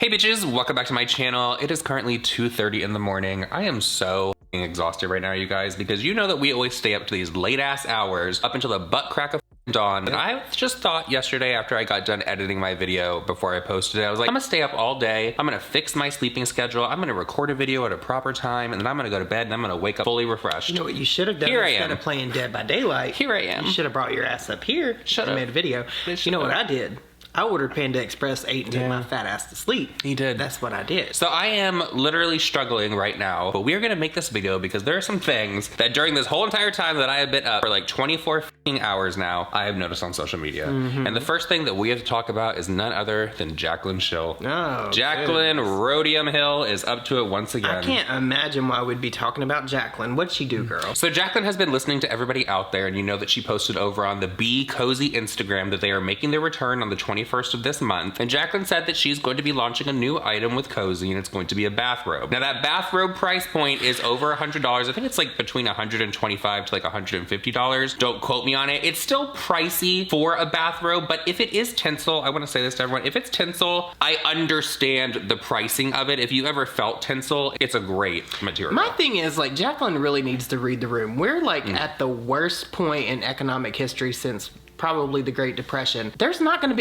Hey bitches, welcome back to my channel. It is currently 2:30 in the morning. I am so exhausted right now, you guys, because you know that we always stay up to these late ass hours up until the butt crack of dawn. And I just thought yesterday after I got done editing my video before I posted it, I was like, I'm gonna stay up all day. I'm gonna fix my sleeping schedule. I'm gonna record a video at a proper time, and then I'm gonna go to bed and I'm gonna wake up fully refreshed. You know what you should have done instead of playing Dead by Daylight? Here I am. You should have brought your ass up here and made a video. You know what I did? I ordered Panda Express, ate and took my fat ass to sleep. He did. That's what I did. So I am literally struggling right now, but we're gonna make this video because there are some things that during this whole entire time that I have been up for like 24 hours now, I have noticed on social media. And the first thing that we have to talk about is none other than Jaclyn Hill. Oh, Jaclyn Rhodium Hill is up to it once again. I can't imagine why we'd be talking about Jaclyn. What'd she do, girl? So Jaclyn has been listening to everybody out there, and you know that she posted over on the Koze Instagram that they are making their return on the 21st of this month. And Jaclyn said that she's going to be launching a new item with Koze, and it's going to be a bathrobe. Now that bathrobe price point is over $100. I think it's like between $125 to like $150. Don't quote me on it. It's still pricey for a bathrobe, but if it is tinsel, I want to say this to everyone, if it's tinsel, I understand the pricing of it. If you ever felt tinsel, it's a great material. My thing is, like, Jaclyn really needs to read the room. We're like at the worst point in economic history since probably the Great Depression. There's not a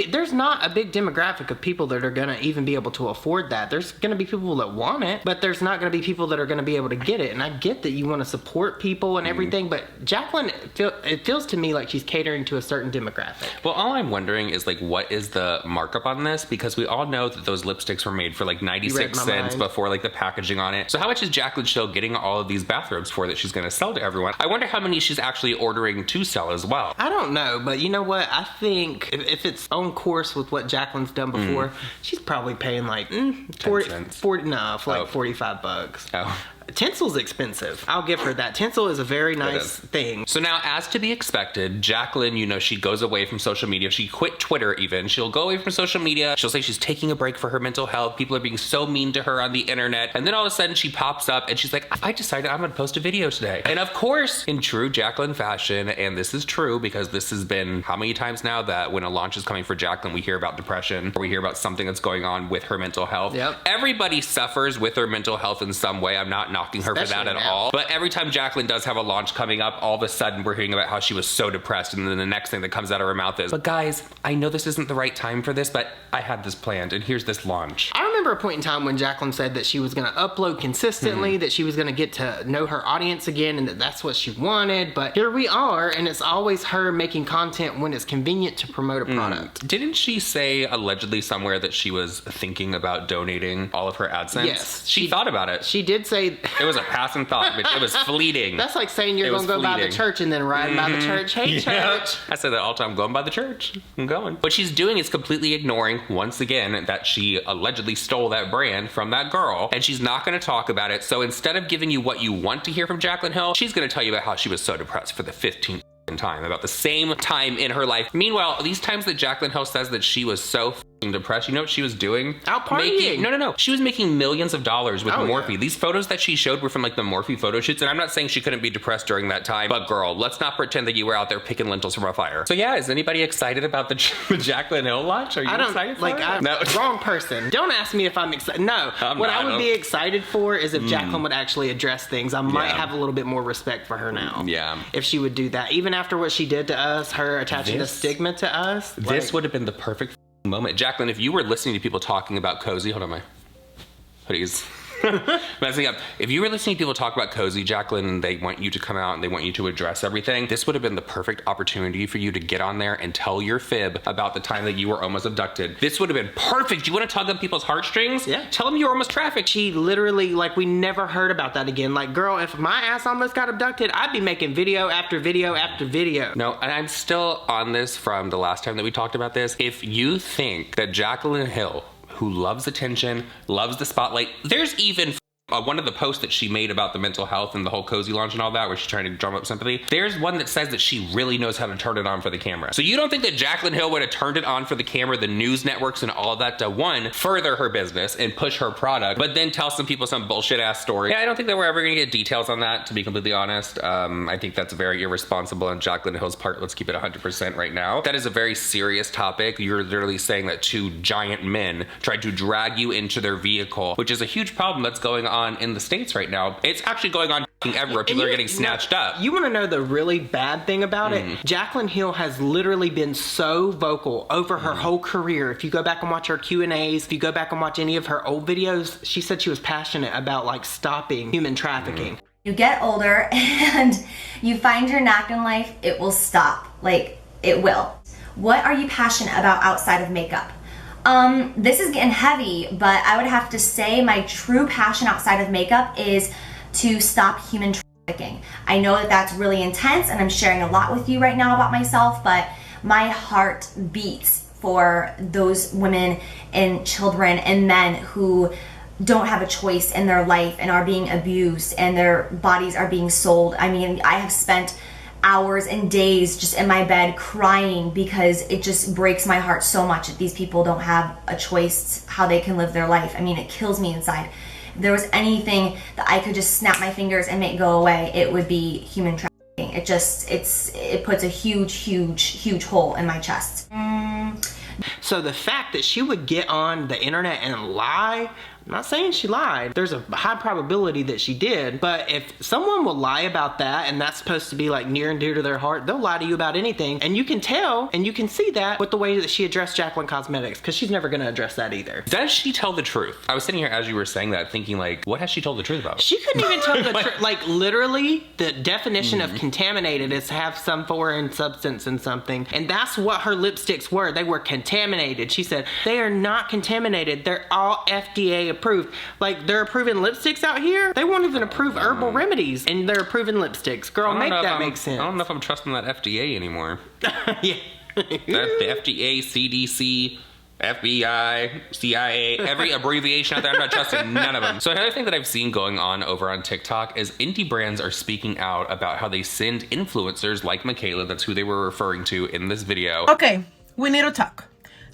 big demographic of people that are gonna even be able to afford that. There's gonna be people that want it, but there's not gonna be people that are gonna be able to get it. And I get that you want to support people and everything, but Jaclyn, it feels to me like she's catering to a certain demographic. Well, all I'm wondering is like, what is the markup on this? Because we all know that those lipsticks were made for like 96 cents before like the packaging on it. So how much is Jaclyn Hill getting all of these bathrobes for that she's gonna sell to everyone? I wonder how many she's actually ordering to sell as well. I don't know, but you know what? I think if it's on course with what Jaclyn's done before, she's probably paying like 45 bucks. Oh. Tinsel's expensive. I'll give her that. Tinsel is a very nice thing. So now, as to be expected, Jaclyn, you know, she goes away from social media. She quit Twitter even. She'll go away from social media. She'll say she's taking a break for her mental health. People are being so mean to her on the internet. And then all of a sudden she pops up and she's like, I decided I'm gonna post a video today. And of course, in true Jaclyn fashion, and this is true because this has been how many times now that when a launch is coming for Jaclyn, we hear about depression or we hear about something that's going on with her mental health. Yep. Everybody suffers with their mental health in some way. I'm not knocking her for that at all. But every time Jaclyn does have a launch coming up, all of a sudden we're hearing about how she was so depressed, and then the next thing that comes out of her mouth is, but guys, I know this isn't the right time for this, but I had this planned, and here's this launch. I remember a point in time when Jaclyn said that she was gonna upload consistently, that she was gonna get to know her audience again, and that's what she wanted, but here we are, and it's always her making content when it's convenient to promote a product. Didn't she say allegedly somewhere that she was thinking about donating all of her AdSense? Yes. She thought about it. She did say... It was a passing thought, bitch. It was fleeting. That's like saying you're gonna go by the church and then riding by the church. Hey, church. I say that all the time. I'm going by the church. I'm going. What she's doing is completely ignoring, once again, that she allegedly stole that brand from that girl, and she's not gonna talk about it. So instead of giving you what you want to hear from Jaclyn Hill, she's gonna tell you about how she was so depressed for the 15th time, about the same time in her life. Meanwhile, these times that Jaclyn Hill says that she was so depressed, you know what she was doing? Out partying. No. She was making millions of dollars with Morphe. Yeah. These photos that she showed were from like the Morphe photo shoots, and I'm not saying she couldn't be depressed during that time, but girl, let's not pretend that you were out there picking lentils from a fire. So yeah, is anybody excited about the Jaclyn Hill launch? Are you excited for it? No. Wrong person. Don't ask me if I'm excited. No. What I would be excited for is if Jaclyn would actually address things. I might have a little bit more respect for her now. Yeah. If she would do that. Even after what she did to us, her attaching a stigma to us. This would have been the perfect moment. Jaclyn, if you were listening to people talking about Koze, hold on, my hoodies messing up. If you were listening to people talk about Koze, Jaclyn, they want you to come out and they want you to address everything. This would have been the perfect opportunity for you to get on there and tell your fib about the time that you were almost abducted. This would have been perfect. You want to tug on people's heartstrings? Yeah. Tell them you were almost trafficked. She literally, like, we never heard about that again. Like, girl, if my ass almost got abducted, I'd be making video after video after video. No, and I'm still on this from the last time that we talked about this. If you think that Jaclyn Hill, who loves attention, loves the spotlight, there's even One of the posts that she made about the mental health and the whole Koze launch and all that, where she's trying to drum up sympathy, there's one that says that she really knows how to turn it on for the camera. So you don't think that Jaclyn Hill would have turned it on for the camera, the news networks and all of that to, one, further her business and push her product, but then tell some people some bullshit ass story? Yeah, I don't think that we're ever gonna get details on that, to be completely honest. I think that's very irresponsible on Jaclyn Hill's part. Let's keep it 100% right now. That is a very serious topic. You're literally saying that two giant men tried to drag you into their vehicle, which is a huge problem that's going on in the States right now. It's actually going on everywhere. People are getting snatched up. You want to know the really bad thing about it? Jaclyn Hill has literally been so vocal over her whole career. If you go back and watch her Q&As, if you go back and watch any of her old videos, she said she was passionate about like stopping human trafficking. You get older and you find your knack in life, it will stop. Like, it will. What are you passionate about outside of makeup? This is getting heavy, but I would have to say my true passion outside of makeup is to stop human trafficking. I know that that's really intense and I'm sharing a lot with you right now about myself, but my heart beats for those women and children and men who don't have a choice in their life and are being abused and their bodies are being sold. I mean, I have spent hours and days just in my bed crying because it just breaks my heart so much that these people don't have a choice how they can live their life. I mean, it kills me inside. If there was anything that I could just snap my fingers and make go away, it would be human trafficking. It puts a huge hole in my chest. So the fact that she would get on the internet and lie, I'm not saying she lied. There's a high probability that she did, but if someone will lie about that and that's supposed to be like near and dear to their heart, they'll lie to you about anything. And you can tell and you can see that with the way that she addressed Jaclyn Cosmetics, because she's never going to address that either. Does she tell the truth? I was sitting here as you were saying that thinking like, what has she told the truth about? She couldn't even tell the truth. Like literally the definition of contaminated is to have some foreign substance in something. And that's what her lipsticks were. They were contaminated. She said, they are not contaminated. They're all FDA approved. Like they're approving lipsticks out here. They won't even approve herbal remedies and they're approving lipsticks. Girl, make that make sense. I don't know if I'm trusting that FDA anymore. Yeah. The FDA, CDC, FBI, CIA, every abbreviation out there, I'm not trusting none of them. So another thing that I've seen going on over on TikTok is indie brands are speaking out about how they send influencers like McMichael, that's who they were referring to in this video. Okay, we need to talk.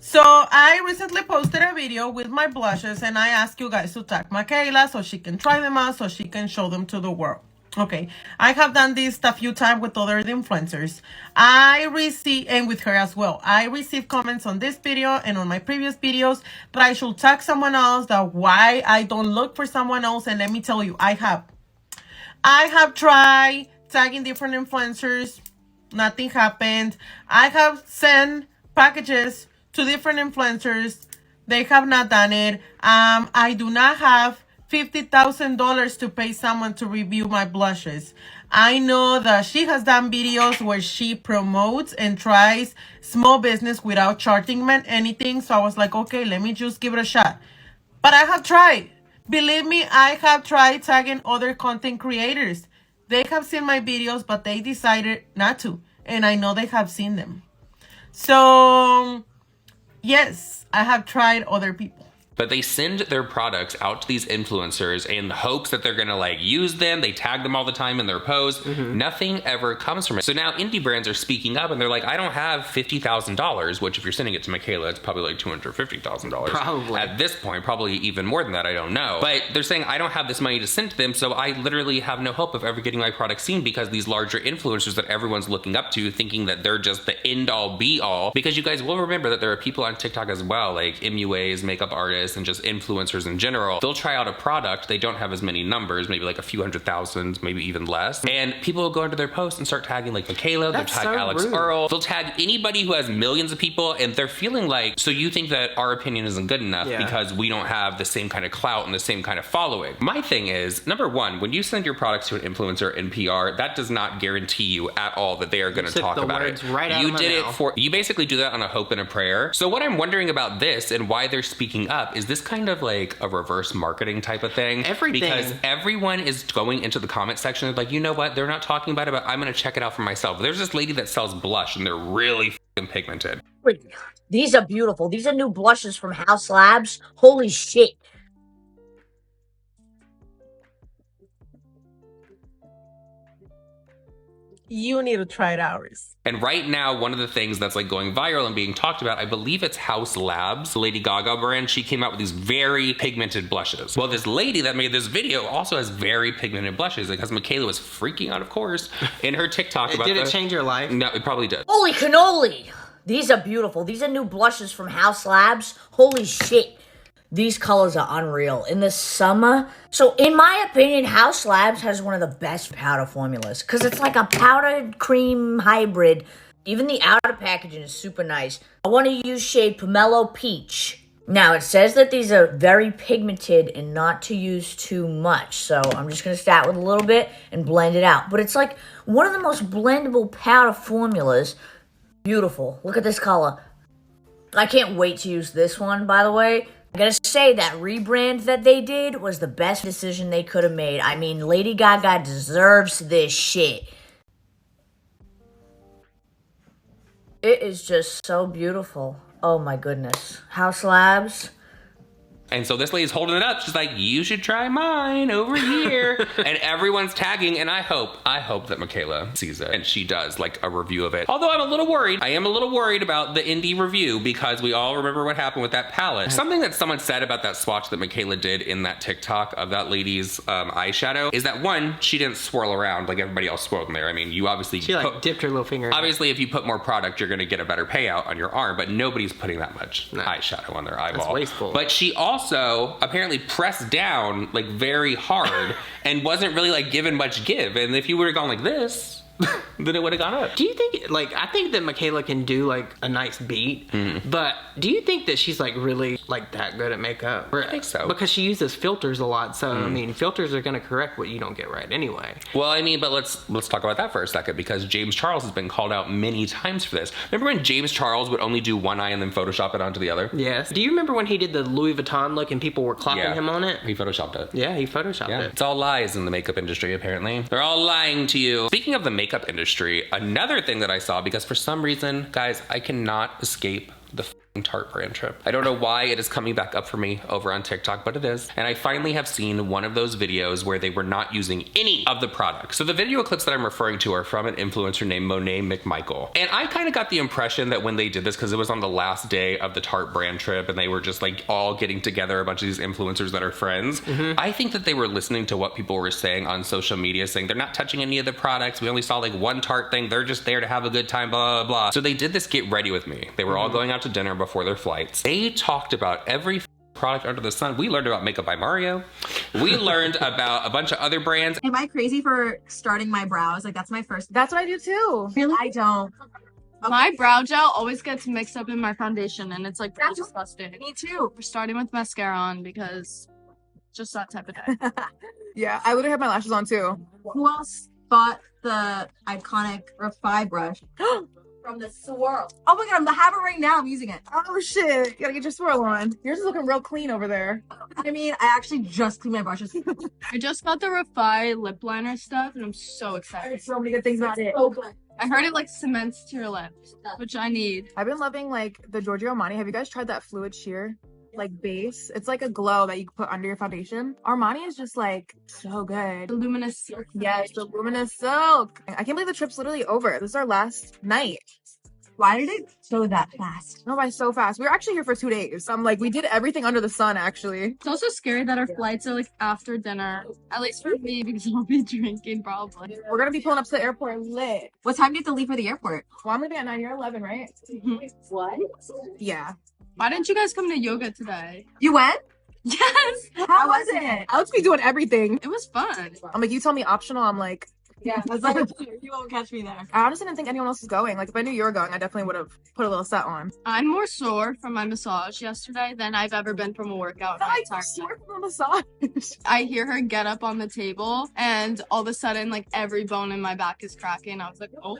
So I recently posted a video with my blushes and I asked you guys to tag McMichael so she can try them out, so she can show them to the world. Okay, I have done this a few times with other influencers. I receive, and with her as well, I received comments on this video and on my previous videos that I should tag someone else, that why I don't look for someone else. And let me tell you, I have tried tagging different influencers. Nothing happened. I have sent packages to different influencers. They have not done it. I do not have $50,000 to pay someone to review my blushes. I know that she has done videos where she promotes and tries small business without charging men anything. So I was like, okay, let me just give it a shot. But I have tried. Believe me, I have tried tagging other content creators. They have seen my videos, but they decided not to. And I know they have seen them. So yes, I have tried other people. But they send their products out to these influencers in hopes that they're gonna like use them. They tag them all the time in their posts. Nothing ever comes from it. So now indie brands are speaking up and they're like, I don't have $50,000, which if you're sending it to McMichael, it's probably like $250,000. Probably. At this point, probably even more than that, I don't know. But they're saying, I don't have this money to send to them, so I literally have no hope of ever getting my product seen because these larger influencers that everyone's looking up to, thinking that they're just the end all be all. Because you guys will remember that there are people on TikTok as well, like MUAs, makeup artists, and just influencers in general. They'll try out a product, they don't have as many numbers, maybe like a few 100,000, maybe even less, and people will go into their posts and start tagging like McMichael, they'll tag Alix Earle, they'll tag anybody who has millions of people, and they're feeling like, so you think that our opinion isn't good enough because we don't have the same kind of clout and the same kind of following. My thing is, number one, when you send your products to an influencer in PR, that does not guarantee you at all that they are going to talk about it. You did it for, you basically do that on a hope and a prayer. So what I'm wondering about this and why they're speaking up is this kind of like a reverse marketing type of thing. Everything. Because everyone is going into the comment section like, you know what, they're not talking about it, but I'm going to check it out for myself. There's this lady that sells blush and they're really fucking pigmented. These are beautiful. These are new blushes from House Labs. Holy shit. you need to try ours. And right now, one of the things that's like going viral and being talked about, I believe it's House Labs, the Lady Gaga brand. She came out with these very pigmented blushes. Well, this lady that made this video also has very pigmented blushes, because Michaela was freaking out, of course, in her TikTok about Did it change your life? No, it probably did. Holy cannoli! These are beautiful. These are new blushes from House Labs. Holy shit. These colors are unreal. In the summer, so in my opinion, House Labs has one of the best powder formulas because it's like a powdered cream hybrid. Even the outer packaging is super nice. I want to use shade Pomelo Peach. Now, it says that these are very pigmented and not to use too much. So I'm just going to start with a little bit and blend it out. But it's like one of the most blendable powder formulas. Beautiful. Look at this color. I can't wait to use this one, by the way. I gotta say, that rebrand that they did was the best decision they could have made. I mean, Lady Gaga deserves this shit. It is just so beautiful. Oh my goodness. House Labs. And so this lady's holding it up. She's like, you should try mine over here. And everyone's tagging, and I hope that Michaela sees it. And she does, like, a review of it. Although I'm a little worried. I am a little worried about the indie review, because we all remember what happened with that palette. Something that someone said about that swatch that Michaela did in that TikTok of that lady's eyeshadow is that, one, she didn't swirl around like everybody else swirled in there. I mean, you obviously... She, like, dipped her little finger in. Obviously, if you put more product, you're going to get a better payout on your arm, but nobody's putting that much eyeshadow on their eyeball. That's wasteful. But she also apparently pressed down like very hard and wasn't really like given much give. And if you would have gone like this, then it would have gone up. Do you think, like, I think that Michaela can do like a nice beat, but do you think that she's like really like that good at makeup? I think so. Because she uses filters a lot, so I mean, filters are gonna correct what you don't get right anyway. Well, I mean, but let's talk about that for a second, because James Charles has been called out many times for this. Remember when James Charles would only do one eye and then Photoshop it onto the other? Yes. Do you remember when he did the Louis Vuitton look and people were clapping him on it? He Photoshopped it. Yeah, he Photoshopped it. It's all lies in the makeup industry, apparently. They're all lying to you. Speaking of the makeup industry, another thing that I saw, because for some reason, guys, I cannot escape the Tarte brand trip. I don't know why it is coming back up for me over on TikTok, but it is. And I finally have seen one of those videos where they were not using any of the products. So the video clips that I'm referring to are from an influencer named Monet McMichael. And I kind of got the impression that when they did this, because it was on the last day of the Tarte brand trip and they were just like all getting together, a bunch of these influencers that are friends, I think that they were listening to what people were saying on social media, saying they're not touching any of the products. We only saw like one Tarte thing. They're just there to have a good time, blah, blah, blah. So they did this get ready with me. They were all going out to dinner before their flights. They talked about every product under the sun. We learned about Makeup by Mario. We learned about a bunch of other brands. Am I crazy for starting my brows? Like, that's my first. That's what I do too. Really? I don't. Okay. My brow gel always gets mixed up in my foundation, and it's like pretty disgusting. Me too. We're starting with mascara on because just that type of day. Yeah, I literally have my lashes on too. Who else bought the iconic Refi brush from the swirl? Oh my god, I have it right now. I'm using it. Oh shit, you gotta get your swirl on. Yours is looking real clean over there. I mean, I actually just cleaned my brushes. I just got the Refi lip liner stuff, and I'm so I excited. heard so many good things about it. So good. I heard it like cements to your lips, which I need. I've been loving like the Giorgio Armani. Have you guys tried that fluid sheer like base? It's like a glow that you can put under your foundation. Armani is just like so good. The luminous silk. Yes, the luminous silk. I can't believe the trip's literally over. This is our last night. Why did it go that fast? No, by so fast. We were actually here for 2 days. Like we did everything under the sun actually. It's also scary that our flights are like after dinner. At least for me, because I'll be drinking probably. We're gonna be pulling up to the airport lit. What time do you have to leave for the airport? Well, I'm leaving at 9. You're 11, right? What? Yeah. Why didn't you guys come to yoga today? You went? Yes! How was it? Alex be doing everything. It was fun. I'm like, you tell me optional. I'm like, Yeah, I was like, you won't catch me there. I honestly didn't think anyone else was going. Like, if I knew you were going, I definitely would have put a little set on. I'm more sore from my massage yesterday than I've ever been from a workout. in my entire life. sore from a massage. I hear her get up on the table, and all of a sudden, like, every bone in my back is cracking. I was like, oh.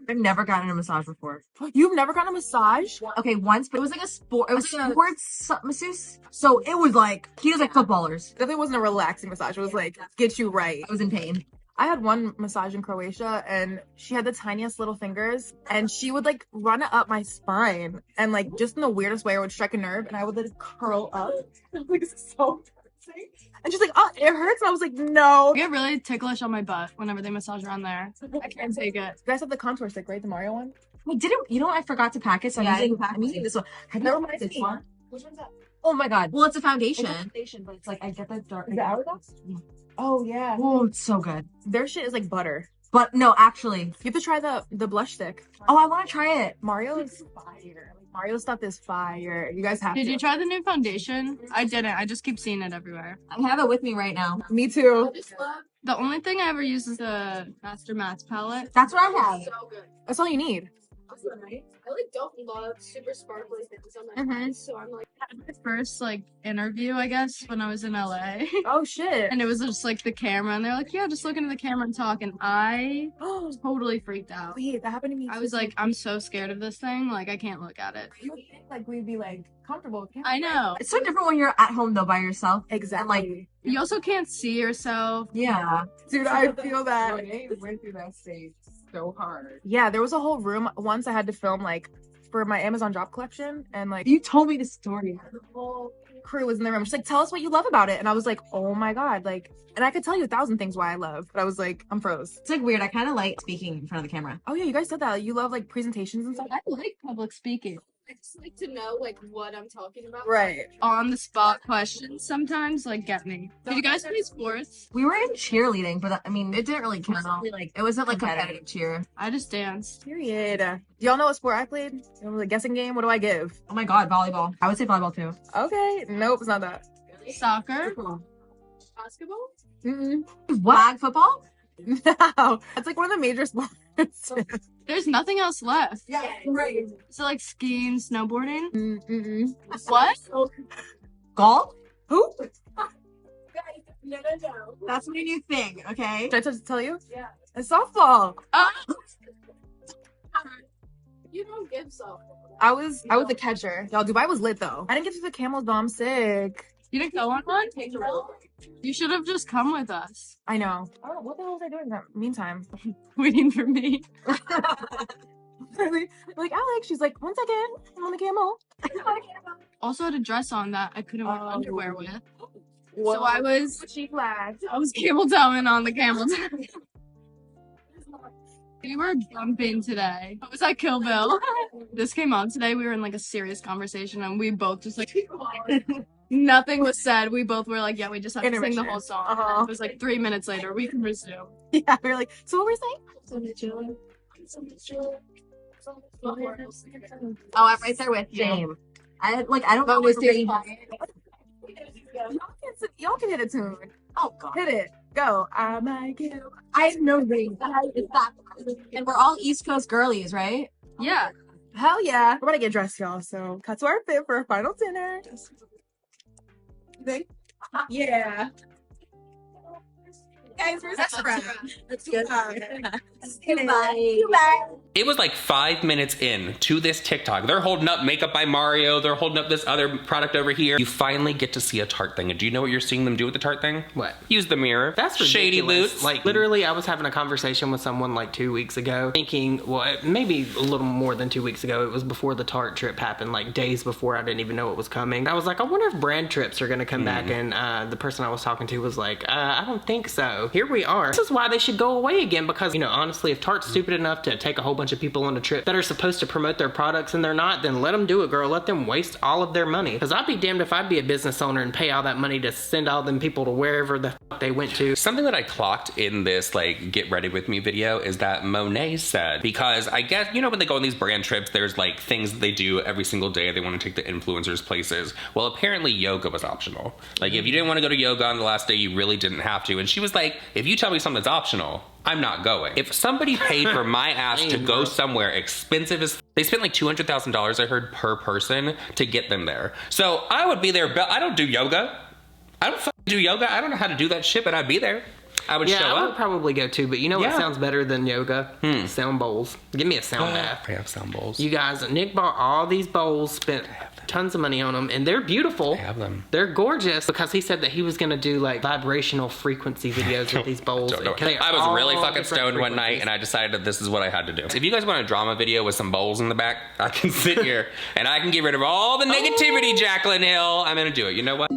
I've never gotten a massage before. You've never gotten a massage? Okay, once, but it was like a sport. It was a sports masseuse. So it was like, he was like footballers. Definitely wasn't a relaxing massage. It was like, get you right. I was in pain. I had one massage in Croatia and she had the tiniest little fingers and she would like run it up my spine and like just in the weirdest way it would strike a nerve and I would like curl up. Like, this is so embarrassing. And she's like, oh, It hurts. And I was like, no. I get really ticklish on my butt whenever they massage around there. I can't take it. You guys have the contour stick, right? The Mario one? We didn't, you know what? I forgot to pack it, so I'm using this one. Have you ever this one? Which one's that? Oh my god. Well, it's a foundation. It's a foundation, but it's like, I get the dark. Is it Hourglass? Yeah. Oh, yeah. Oh, it's so good. Their shit is like butter. But no, actually. You have to try the blush stick. Oh, I want to try it. Mario's fire. Mario's stuff is fire. You guys have Did to. you try the new foundation? I didn't. I just keep seeing it everywhere. I have it with me right now. Me too. The only thing I ever use is the Master Mattes palette. That's what I have. So good. That's all you need. I like don't love super sparkly things on my eyes, so I'm like my first interview, I guess, when I was in LA. Oh shit. And it was just like the camera, and they're like, yeah, just look into the camera and talk, and I totally freaked out. Wait, that happened to me. I was like, I'm so scared of this thing, like I can't look at it. You would think like we'd be like comfortable with I know. It's so different when you're at home though by yourself. Exactly. You also can't see yourself. Yeah. Dude, I feel that. Monet went through that stage so hard. Yeah, there was a whole room once I had to film for my Amazon job collection, and You told me the story. the whole crew was in the room. She's like, tell us what you love about it. And I was like, oh my god, and I could tell you 1,000 things why I love, but I was like, I'm froze. It's like weird. I kind of like speaking in front of the camera. Oh yeah, you guys said that. You love presentations and stuff? I like public speaking. I just like to know what I'm talking about. Right. On the spot questions sometimes get me. Did you guys play sports? We were in cheerleading, but it didn't really count. It wasn't competitive cheer. I just danced. Period. Do y'all know what sport I played? You know, the guessing game? What do I give? Oh my god, volleyball. I would say volleyball too. Okay. Nope, it's not that. Soccer. Basketball. Flag football? No. It's one of the major sports. There's nothing else left. Yeah, right. So skiing, snowboarding. Mm-mm. What? Golf? Who? No. That's my new thing, okay? Should I tell you? Yeah. It's softball. You don't give softball. I was the catcher. Y'all, Dubai was lit though. I didn't get to the camels though. I'm sick. You didn't go on one? You should have just come with us. I know. Oh, what the hell was I doing in that meantime? Waiting for me. Really? Like, Alex, she's like, 1 second, I'm on the camel. Also had a dress on that I couldn't wear underwear with. Whoa. So I was Cheap flags. camel toeing on the camel toe. We were bumping today. It was at Kill Bill. This came on today. We were in a serious conversation, and we both just nothing was said. We both were yeah, we just had to sing the whole song. Uh-huh. It was 3 minutes later. We can resume. Yeah, we were like, so what were we saying? Oh, I'm right there with you. Same. I don't know what stage. Y'all can hit a tune. Oh god. Hit it. Go. I might give. I have no ring. And we're all East Coast girlies, right? Yeah. Hell yeah. We're about to get dressed, y'all. So cut to our fit for our final dinner. Yeah. Guys, where's that friend? Let's go. Goodbye. It was 5 minutes in to this TikTok. They're holding up Makeup by Mario. They're holding up this other product over here. You finally get to see a Tarte thing. And do you know what you're seeing them do with the Tarte thing? What? Use the mirror. That's ridiculous. Shady boots. Literally, I was having a conversation with someone 2 weeks ago, thinking, well, maybe a little more than 2 weeks ago. It was before the Tarte trip happened, days before. I didn't even know it was coming. I was like, I wonder if brand trips are gonna come back. And the person I was talking to was like, I don't think so. Here we are. This is why they should go away again, because, honestly, if Tarte's stupid enough to take a whole bunch of people on a trip that are supposed to promote their products and they're not, then let them do it, girl. Let them waste all of their money. Because I'd be damned if I'd be a business owner and pay all that money to send all them people to wherever the fuck they went to. Something that I clocked in this get ready with me video is that Monet said, because I guess, when they go on these brand trips, there's things that they do every single day. They want to take the influencers places. Well, apparently yoga was optional. If you didn't want to go to yoga on the last day, you really didn't have to. And she was like, if you tell me something's optional, I'm not going. If somebody paid for my ass to go somewhere expensive as they spent $200,000, I heard, per person to get them there. So I would be there. I don't do yoga. I don't do yoga. I don't know how to do that shit, but I'd be there. I would show up. I would probably go too, but you know what sounds better than yoga? Sound bowls. Give me a sound bath. I have sound bowls. You guys, Nick bought all these bowls, spent tons of money on them, and they're beautiful. I have them. They're gorgeous, because he said that he was going to do vibrational frequency videos with these bowls. I was really fucking stoned one night, and I decided that this is what I had to do. If you guys want a drama video with some bowls in the back, I can sit here and I can get rid of all the negativity, Jaclyn Hill. I'm going to do it. You know what?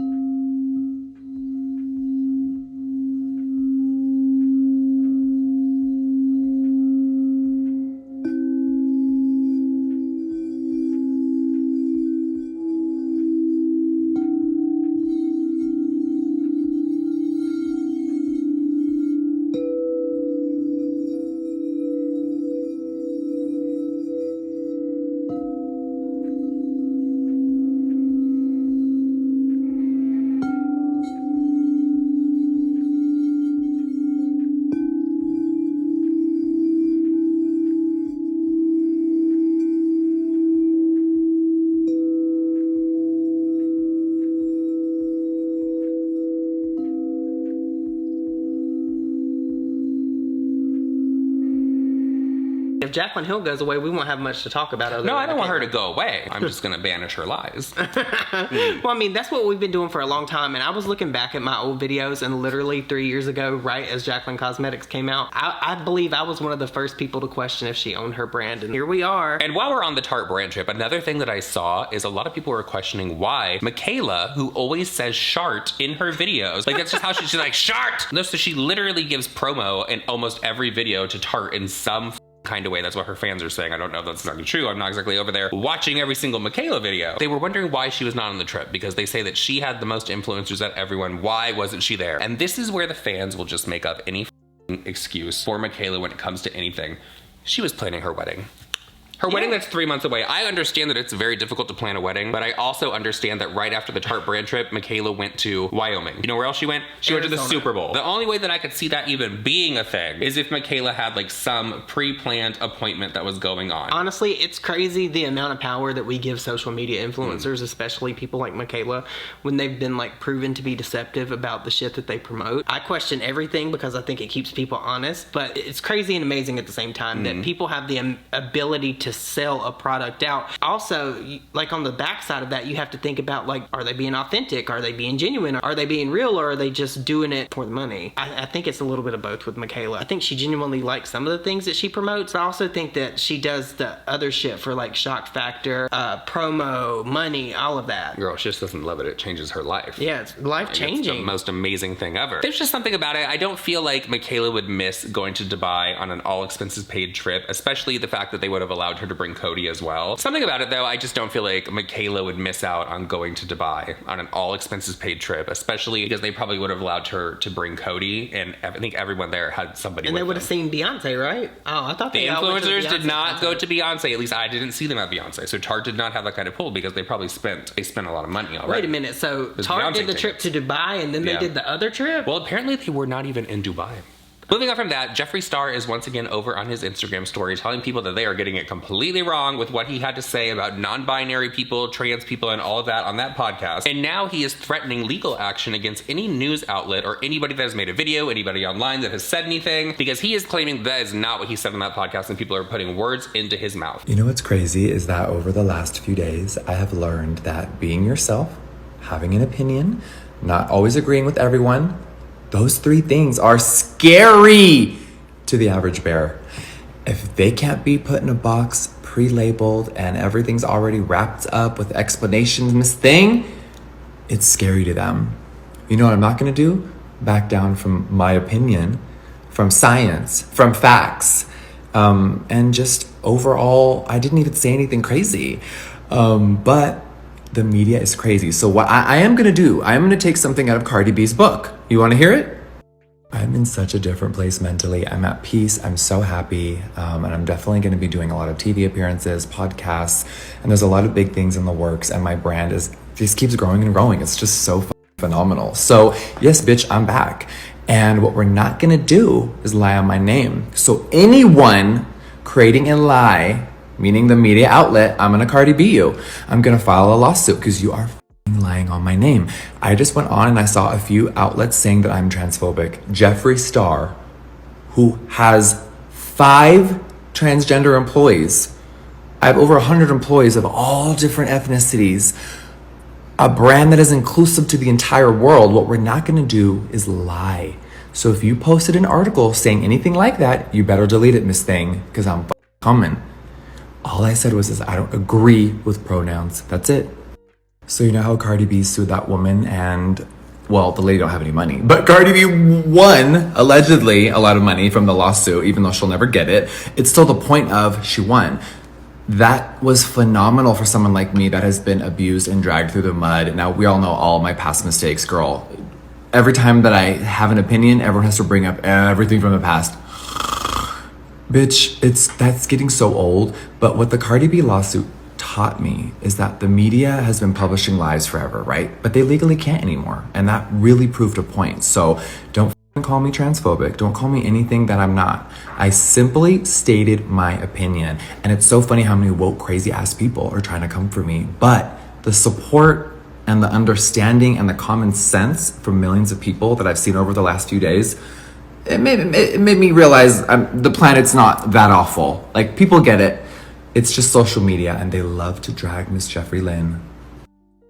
Jaclyn Hill goes away, we won't have much to talk about. No, I don't want her to go away. I'm just going to banish her lies. Well, I mean, that's what we've been doing for a long time. And I was looking back at my old videos, and literally 3 years ago, right as Jaclyn Cosmetics came out, I believe I was one of the first people to question if she owned her brand. And here we are. And while we're on the Tarte brand trip, another thing that I saw is a lot of people were questioning why McMichael, who always says shart in her videos, like that's just how she's like, shart! No, so she literally gives promo in almost every video to Tarte in some kind of way. That's what her fans are saying. I don't know if that's exactly true. I'm not exactly over there watching every single McMichael video. They were wondering why she was not on the trip because they say that she had the most influencers at everyone. Why wasn't she there? And this is where the fans will just make up any excuse for McMichael when it comes to anything. She was planning her wedding. Her wedding that's 3 months away. I understand that it's very difficult to plan a wedding, but I also understand that right after the Tarte brand trip, McMichael went to Wyoming. You know where else she went? She went to the Super Bowl. The only way that I could see that even being a thing is if McMichael had like some pre-planned appointment that was going on. Honestly, it's crazy the amount of power that we give social media influencers, especially people like McMichael, when they've been like proven to be deceptive about the shit that they promote. I question everything because I think it keeps people honest, but it's crazy and amazing at the same time that people have the ability to sell a product out. Also, like on the backside of that, you have to think about like, are they being authentic? Are they being genuine? Are they being real? Or are they just doing it for the money? I think it's a little bit of both with McMichael. I think she genuinely likes some of the things that she promotes. I also think that she does the other shit for like shock factor, promo, money, all of that. Girl, she just doesn't love it. It changes her life. Yeah, it's life changing. It's the most amazing thing ever. There's just something about it. I don't feel like McMichael would miss going to Dubai on an all expenses paid trip, especially the fact that they would have allowed her to bring Koze as well. Something about it though, I just don't feel like McMichael would miss out on going to Dubai on an all expenses paid trip, especially because they probably would have allowed her to bring Koze, and I think everyone there had somebody and with they would them. have seen Beyonce, right? Oh, I thought the they all went to influencers did Beyonce not go concert. to Beyonce. At least I didn't see them at Beyonce. So Tarte did not have that kind of pull because they probably spent a lot of money already. Wait a minute, so There's Tarte Beyonce did the trip to Dubai and then they did the other trip? Well, apparently they were not even in Dubai. Moving on from that, Jeffree Star is once again over on his Instagram story telling people that they are getting it completely wrong with what he had to say about non-binary people, trans people, and all of that on that podcast. And now he is threatening legal action against any news outlet or anybody that has made a video, anybody online that has said anything, because he is claiming that is not what he said on that podcast and people are putting words into his mouth. You know what's crazy is that over the last few days, I have learned that being yourself, having an opinion, not always agreeing with everyone, those three things are scary to the average bear. If they can't be put in a box, pre-labeled, and everything's already wrapped up with explanations and this thing, it's scary to them. You know what I'm not gonna do? Back down from my opinion, from science, from facts, and just overall, I didn't even say anything crazy. But the media is crazy. So what I am gonna do, I am gonna take something out of Cardi B's book. You wanna hear it? I'm in such a different place mentally. I'm at peace. I'm so happy. And I'm definitely gonna be doing a lot of TV appearances, podcasts, and there's a lot of big things in the works, and my brand just keeps growing and growing. It's just so phenomenal. So yes, bitch, I'm back. And what we're not gonna do is lie on my name. So anyone creating a lie, meaning the media outlet, I'm gonna Cardi B you. I'm gonna file a lawsuit because you are lying on my name. I just went on and I saw a few outlets saying that I'm transphobic. Jeffree Star, who has 5 transgender employees. I have over 100 employees of all different ethnicities. A brand that is inclusive to the entire world. What we're not gonna do is lie. So if you posted an article saying anything like that, you better delete it, Miss Thing, because I'm coming. All I said was I don't agree with pronouns. That's it. So you know how Cardi B sued that woman and, well, the lady don't have any money, but Cardi B won, allegedly, a lot of money from the lawsuit, even though she'll never get it. It's still the point of she won. That was phenomenal for someone like me that has been abused and dragged through the mud. Now, we all know all my past mistakes, girl. Every time that I have an opinion, everyone has to bring up everything from the past. Bitch, that's getting so old. But what the Cardi B lawsuit taught me is that the media has been publishing lies forever, right? But they legally can't anymore. And that really proved a point. So don't call me transphobic. Don't call me anything that I'm not. I simply stated my opinion. And it's so funny how many woke, crazy ass people are trying to come for me. But the support and the understanding and the common sense from millions of people that I've seen over the last few days, it made me realize the planet's not that awful. Like, people get it. It's just social media, and they love to drag Miss Jeffree Lynn.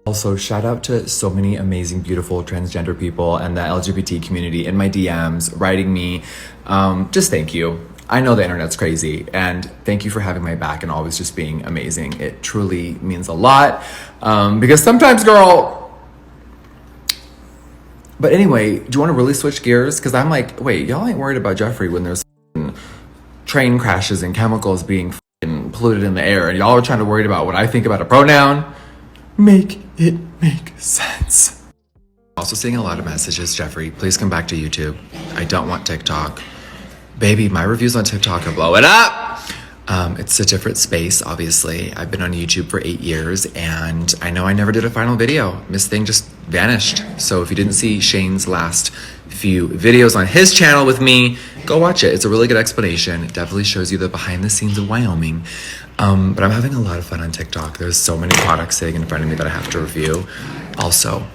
Also, shout out to so many amazing, beautiful transgender people and the LGBT community in my DMs, writing me. Just thank you. I know the internet's crazy, and thank you for having my back and always just being amazing. It truly means a lot, because sometimes, girl... But anyway, do you want to really switch gears? Because I'm like, wait, y'all ain't worried about Jeffree when there's train crashes and chemicals being polluted in the air, and y'all are trying to worry about what I think about a pronoun? Make it make sense. Also seeing a lot of messages, Jeffree, please come back to YouTube. I don't want TikTok. Baby, my reviews on TikTok are blowing up. It's a different space, obviously. I've been on YouTube for 8 years, and I know I never did a final video. Miss Thing just vanished. So if you didn't see Shane's last few videos on his channel with me, go watch it. It's a really good explanation. It definitely shows you the behind the scenes of Wyoming. But I'm having a lot of fun on TikTok. There's so many products sitting in front of me that I have to review. Also,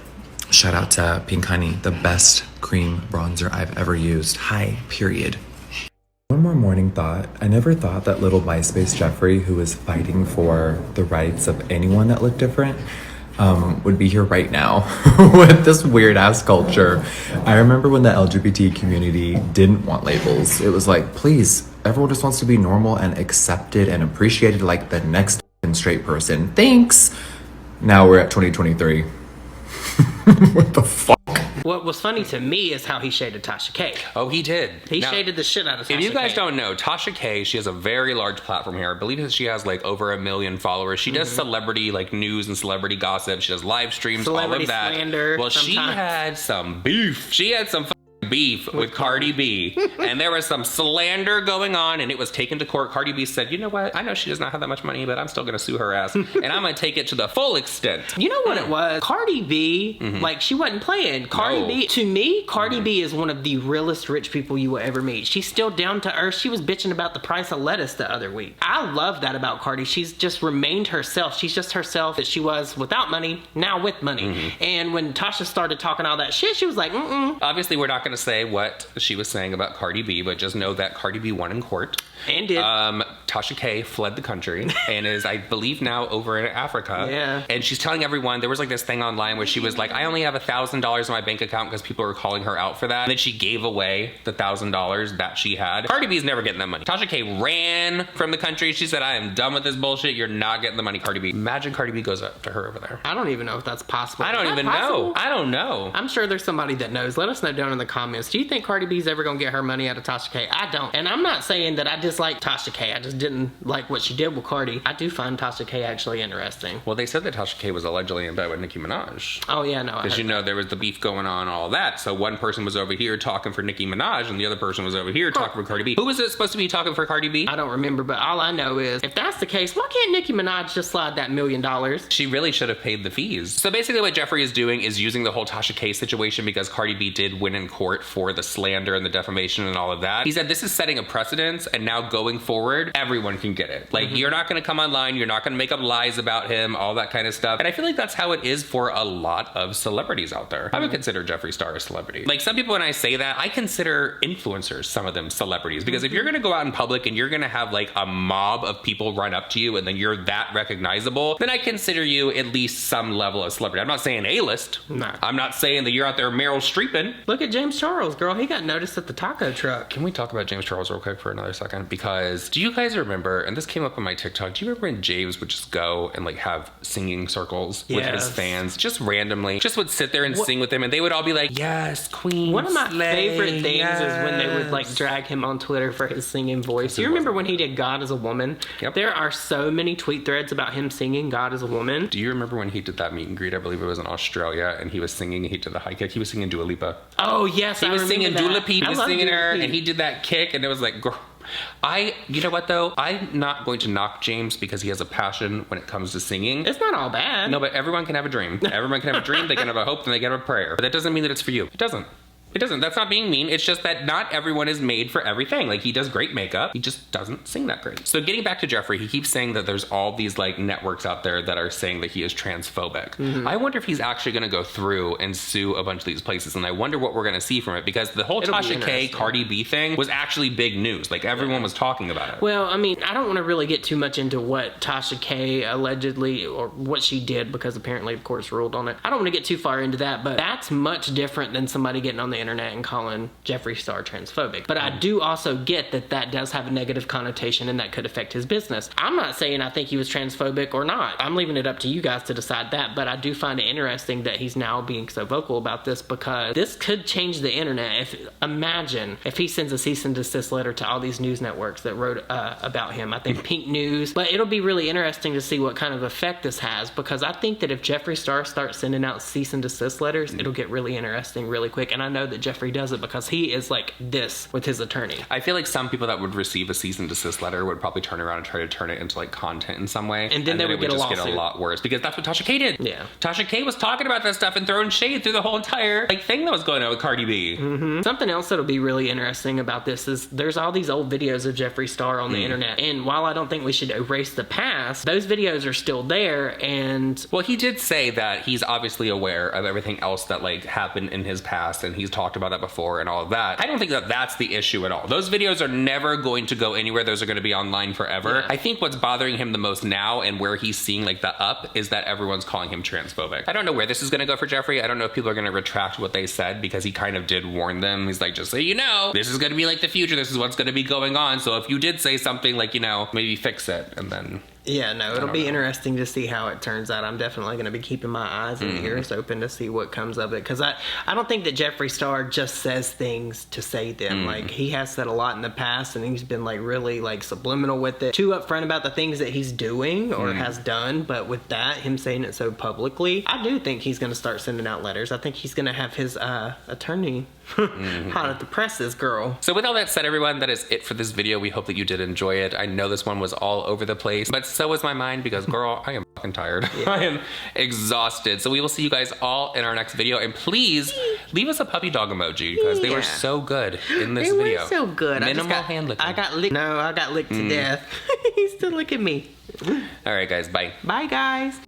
shout out to Pink Honey, the best cream bronzer I've ever used. Hi, period. One more morning thought. I never thought that little MySpace Jeffree, who was fighting for the rights of anyone that looked different, would be here right now with this weird ass culture. I remember when the LGBT community didn't want labels. It was like, please, everyone just wants to be normal and accepted and appreciated like the next straight person. Thanks. Now we're at 2023. What the fuck? What was funny to me is how he shaded Tasha K. Oh, he did. He shaded the shit out of Tasha K. If you guys don't know, Tasha K, she has a very large platform here. I believe that she has like over 1 million followers. She does celebrity like news and celebrity gossip. She does live streams, Celebrity all of that. slander. Well, sometimes. she had some beef. She had some beef with Cardi B, and there was some slander going on, and it was taken to court. Cardi B said, you know what, I know she does not have that much money, but I'm still gonna sue her ass, and I'm gonna take it to the full extent. You know what it was? Cardi B, like, she wasn't playing. Cardi B, to me, Cardi B is one of the realest rich people you will ever meet. She's still down to earth. She was bitching about the price of lettuce the other week. I love that about Cardi. She's just remained herself. She's just herself that she was without money, now with money. And when Tasha started talking all that shit, she was like, Obviously, we're not gonna say what she was saying about Cardi B, but just know that Cardi B won in court. And did. Tasha K fled the country and is, I believe, now over in Africa. Yeah. And she's telling everyone, there was like this thing online where she was like, I only have $1,000 in my bank account because people were calling her out for that. And then she gave away the $1,000 that she had. Cardi B's never getting that money. Tasha K ran from the country. She said, I am done with this bullshit. You're not getting the money, Cardi B. Imagine Cardi B goes up to her over there. I don't even know if that's possible. I don't even know. I don't know. I'm sure there's somebody that knows. Let us know down in the comments. Do you think Cardi B's ever gonna get her money out of Tasha K? I don't. And I'm not saying that I dislike Tasha K. I just didn't like what she did with Cardi. I do find Tasha K actually interesting. Well, they said that Tasha K was allegedly in bed with Nicki Minaj. Oh yeah, no. Because you know there was the beef going on, all that. So one person was over here talking for Nicki Minaj, and the other person was over here talking for Cardi B. Who was it supposed to be talking for Cardi B? I don't remember, but all I know is if that's the case, why can't Nicki Minaj just slide that $1 million? She really should have paid the fees. So basically what Jeffree is doing is using the whole Tasha K situation because Cardi B did win in court for the slander and the defamation and all of that. He said this is setting a precedence, and now going forward, everyone can get it. Like, you're not gonna come online, you're not gonna make up lies about him, all that kind of stuff. And I feel like that's how it is for a lot of celebrities out there. I would consider Jeffree Star a celebrity. Like, some people, when I say that, I consider influencers, some of them, celebrities. Because if you're gonna go out in public and you're gonna have like a mob of people run up to you and then you're that recognizable, then I consider you at least some level of celebrity. I'm not saying A-list. Nah. I'm not saying that you're out there Meryl Streeping. Look at James Charles, girl. He got noticed at the taco truck. Can we talk about James Charles real quick for another second? Because do you guys remember, and this came up on my TikTok, do you remember when James would just go and like have singing circles with his fans, just randomly, just would sit there and sing with them, and they would all be like, yes, queen. One of my favorite things yes. is when they would like drag him on Twitter for his singing voice. You remember when he did God as a Woman? Yep. There are so many tweet threads about him singing God as a Woman. Do you remember when he did that meet and greet? I believe it was in Australia, and he was singing, he did the high kick, he was singing Dua Lipa. Oh yes, he was singing Dua Lipa, he was singing her, Lipa. and he did that kick, and it was like, girl. You know what though? I'm not going to knock James because he has a passion when it comes to singing. It's not all bad. No, but everyone can have a dream. Everyone can have a dream, they can have a hope, and they can have a prayer. But that doesn't mean that it's for you. It doesn't. It doesn't. That's not being mean. It's just that not everyone is made for everything. Like, he does great makeup. He just doesn't sing that great. So getting back to Jeffree, he keeps saying that there's all these like networks out there that are saying that he is transphobic. I wonder if he's actually going to go through and sue a bunch of these places. And I wonder what we're going to see from it, because the whole Tasha K, Cardi B thing was actually big news. Like, everyone was talking about it. Well, I mean, I don't want to really get too much into what Tasha K allegedly, or what she did, because apparently the courts ruled on it. I don't want to get too far into that, but that's much different than somebody getting on the internet and calling Jeffree Star transphobic. But I do also get that that does have a negative connotation and that could affect his business. I'm not saying I think he was transphobic or not. I'm leaving it up to you guys to decide that, but I do find it interesting that he's now being so vocal about this, because this could change the internet. Imagine if he sends a cease and desist letter to all these news networks that wrote about him. I think Pink News. But it'll be really interesting to see what kind of effect this has, because I think that if Jeffree Star starts sending out cease and desist letters, it'll get really interesting really quick. And I know that Jeffree does it because he is like this with his attorney. I feel like some people that would receive a cease and desist letter would probably turn around and try to turn it into like content in some way. And then they would just get a lot worse, because that's what Tasha K did. Yeah. Tasha K was talking about that stuff and throwing shade through the whole entire like thing that was going on with Cardi B. Something else that'll be really interesting about this is there's all these old videos of Jeffree Star on the internet. And while I don't think we should erase the past, those videos are still there. And well, he did say that he's obviously aware of everything else that like happened in his past, and he's talked about that before and all of that. I don't think that that's the issue at all. Those videos are never going to go anywhere. Those are going to be online forever. I think what's bothering him the most now, and where he's seeing like the up, is that everyone's calling him transphobic. I don't know where this is going to go for Jeffree. I don't know if people are going to retract what they said, because he kind of did warn them. He's like, just so you know, this is going to be like the future. This is what's going to be going on. So if you did say something, like, you know, maybe fix it. And then yeah, no, it'll be interesting to see how it turns out. I'm definitely going to be keeping my eyes and ears open to see what comes of it, because I don't think that Jeffree Star just says things to say them. Like, he has said a lot in the past, and he's been like really like subliminal with it, too upfront about the things that he's doing or has done. But with that, him saying it so publicly, I do think he's going to start sending out letters. I think he's going to have his attorney hot at the presses, girl. So with all that said, everyone, that is it for this video. We hope that you did enjoy it. I know this one was all over the place, but so was my mind, because girl, I am fucking tired. I am exhausted. So we will see you guys all in our next video, and please leave us a puppy dog emoji, because they were so good in this video. They were so good. Minimal hand licking. I got licked. No, I got licked to death. He's still licking me. All right, guys. Bye. Bye, guys.